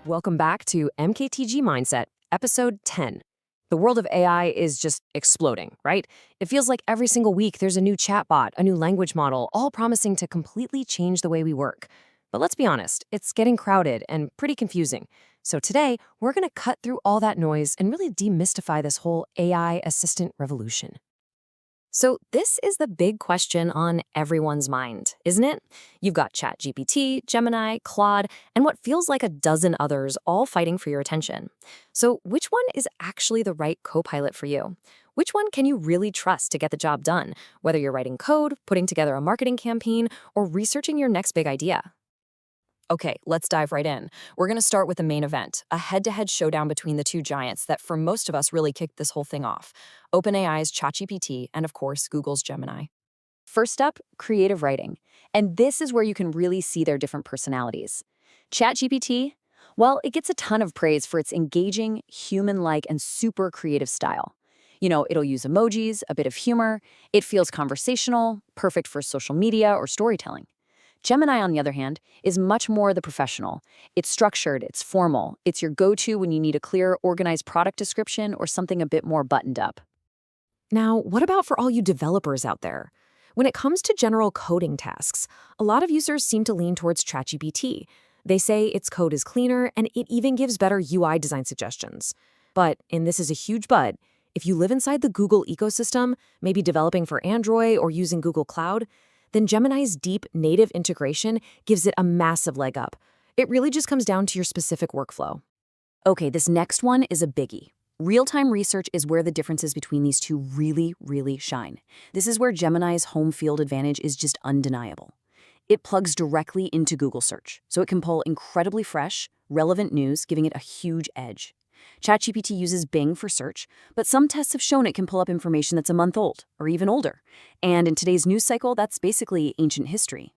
Welcome back to MKTG Mindset, episode 10. The world of AI is just exploding, right? It feels like every single week there's a new chatbot, a new language model, all promising to completely change the way we work. But let's be honest, it's getting crowded and pretty confusing. So today, we're going to cut through all that noise and really demystify this whole AI assistant revolution. So this is the big question on everyone's mind, isn't it? You've got ChatGPT, Gemini, Claude, and what feels like a dozen others all fighting for your attention. So which one is actually the right co-pilot for you? Which one can you really trust to get the job done, whether you're writing code, putting together a marketing campaign, or researching your next big idea? Okay, let's dive right in. We're going to start with the main event, a head-to-head showdown between the two giants that for most of us really kicked this whole thing off, OpenAI's ChatGPT and, of course, Google's Gemini. First up, creative writing. And this is where you can really see their different personalities. ChatGPT, well, it gets a ton of praise for its engaging, human-like, and super creative style. It'll use emojis, a bit of humor, it feels conversational, perfect for social media or storytelling. Gemini, on the other hand, is much more the professional. It's structured, it's formal, it's your go-to when you need a clear, organized product description or something a bit more buttoned up. Now, what about for all you developers out there? When it comes to general coding tasks, a lot of users seem to lean towards ChatGPT. They say its code is cleaner and it even gives better UI design suggestions. But, and this is a huge but, if you live inside the Google ecosystem, maybe developing for Android or using Google Cloud, then Gemini's deep native integration gives it a massive leg up. It really just comes down to your specific workflow. Okay, this next one is a biggie. Real-time research is where the differences between these two really shine. This is where Gemini's home field advantage is just undeniable. It plugs directly into Google Search, so it can pull incredibly fresh, relevant news, giving it a huge edge. ChatGPT uses Bing for search, but some tests have shown it can pull up information that's a month old, or even older. And in today's news cycle, that's basically ancient history.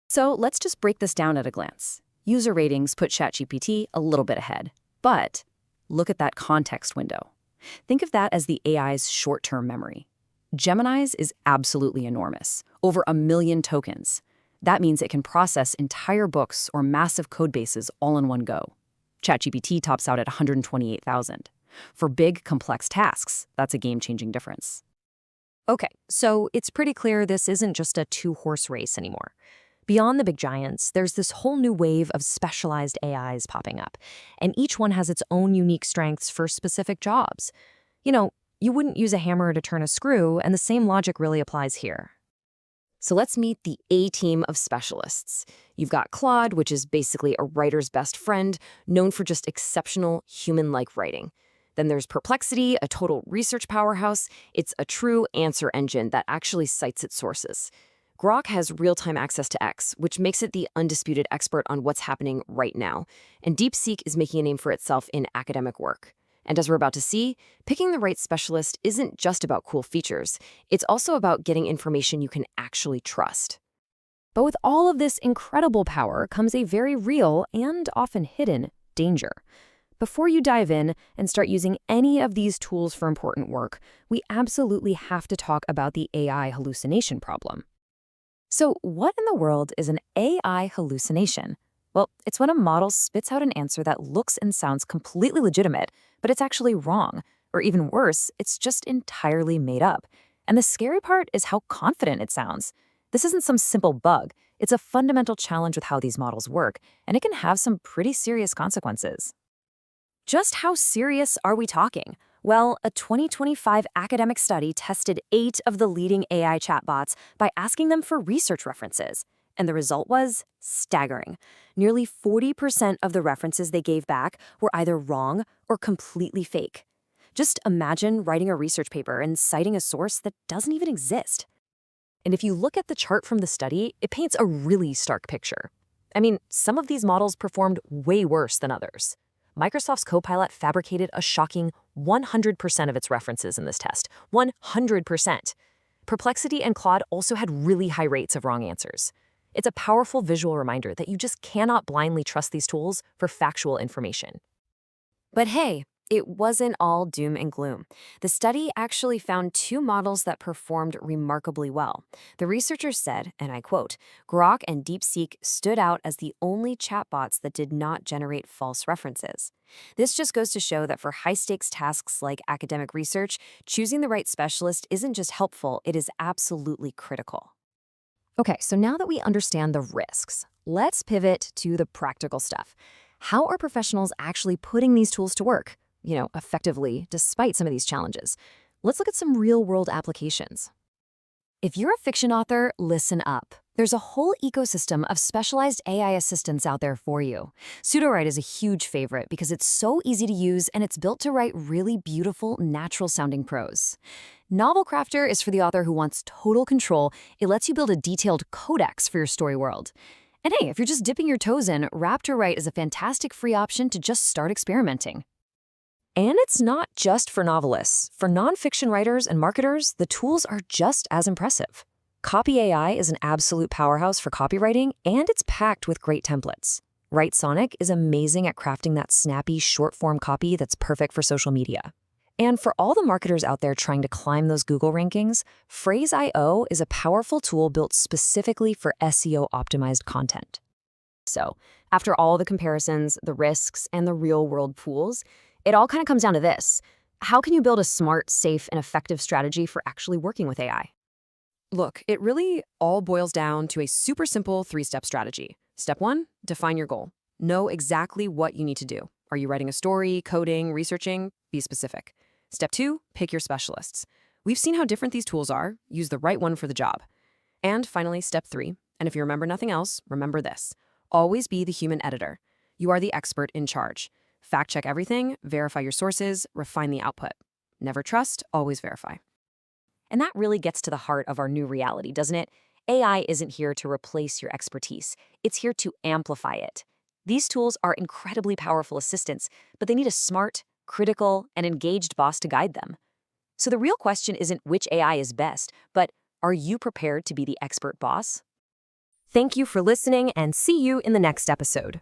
So let's just break this down at a glance. User ratings put ChatGPT a little bit ahead. But look at that context window. Think of that as the AI's short-term memory. Gemini's is absolutely enormous, over 1 million tokens. That means it can process entire books or massive code bases all in one go. ChatGPT tops out at 128,000. For big, complex tasks, that's a game-changing difference. Okay, so it's pretty clear this isn't just a two-horse race anymore. Beyond the big giants, there's this whole new wave of specialized AIs popping up, and each one has its own unique strengths for specific jobs. You wouldn't use a hammer to turn a screw, and the same logic really applies here. So let's meet the A-team of specialists. You've got Claude, which is basically a writer's best friend, known for just exceptional human-like writing. Then there's Perplexity, a total research powerhouse. It's a true answer engine that actually cites its sources. Grok has real-time access to X, which makes it the undisputed expert on what's happening right now. And DeepSeek is making a name for itself in academic work. And as we're about to see, picking the right specialist isn't just about cool features. It's also about getting information you can actually trust. But with all of this incredible power comes a very real and often hidden danger. Before you dive in and start using any of these tools for important work, we absolutely have to talk about the AI hallucination problem. So what in the world is an AI hallucination? Well, it's when a model spits out an answer that looks and sounds completely legitimate, but it's actually wrong. Or even worse, it's just entirely made up. And the scary part is how confident it sounds. This isn't some simple bug. It's a fundamental challenge with how these models work, and it can have some pretty serious consequences. Just how serious are we talking? Well, a 2025 academic study tested 8 of the leading AI chatbots by asking them for research references. And the result was staggering. Nearly 40% of the references they gave back were either wrong or completely fake. Just imagine writing a research paper and citing a source that doesn't even exist. And if you look at the chart from the study, it paints a really stark picture. I mean, some of these models performed way worse than others. Microsoft's Copilot fabricated a shocking 100% of its references in this test. 100%. Perplexity and Claude also had really high rates of wrong answers. It's a powerful visual reminder that you just cannot blindly trust these tools for factual information. But hey, It wasn't all doom and gloom. The study actually found two models that performed remarkably well. The researchers said, and I quote, Grok and DeepSeek stood out as the only chatbots that did not generate false references. This just goes to show that for high-stakes tasks like academic research, choosing the right specialist isn't just helpful, it is absolutely critical. Okay, so now that we understand the risks, let's pivot to the practical stuff. How are professionals actually putting these tools to work, effectively, despite some of these challenges? Let's look at some real-world applications. If you're a fiction author, listen up. There's a whole ecosystem of specialized AI assistants out there for you. Pseudowrite is a huge favorite because it's so easy to use and it's built to write really beautiful, natural-sounding prose. Novel Crafter is for the author who wants total control. It lets you build a detailed codex for your story world. And hey, if you're just dipping your toes in, Raptor is a fantastic free option to just start experimenting. And it's not just for novelists. For nonfiction writers and marketers, the tools are just as impressive. Copy AI is an absolute powerhouse for copywriting, and it's packed with great templates. WriteSonic is amazing at crafting that snappy, short-form copy that's perfect for social media. And for all the marketers out there trying to climb those Google rankings, Phrase.io is a powerful tool built specifically for SEO-optimized content. So, after all the comparisons, the risks, and the real-world pools, it all kind of comes down to this. How can you build a smart, safe, and effective strategy for actually working with AI? Look, it really all boils down to a super simple three-step strategy. Step 1, define your goal. Know exactly what you need to do. Are you writing a story, coding, researching? Be specific. Step 2, pick your specialists. We've seen how different these tools are. Use the right one for the job. And finally, step 3, and if you remember nothing else, remember this. Always be the human editor. You are the expert in charge. Fact-check everything, verify your sources, refine the output. Never trust, always verify. And that really gets to the heart of our new reality, doesn't it? AI isn't here to replace your expertise. It's here to amplify it. These tools are incredibly powerful assistants, but they need a smart, critical, and engaged boss to guide them. So the real question isn't which AI is best, but are you prepared to be the expert boss? Thank you for listening, and see you in the next episode.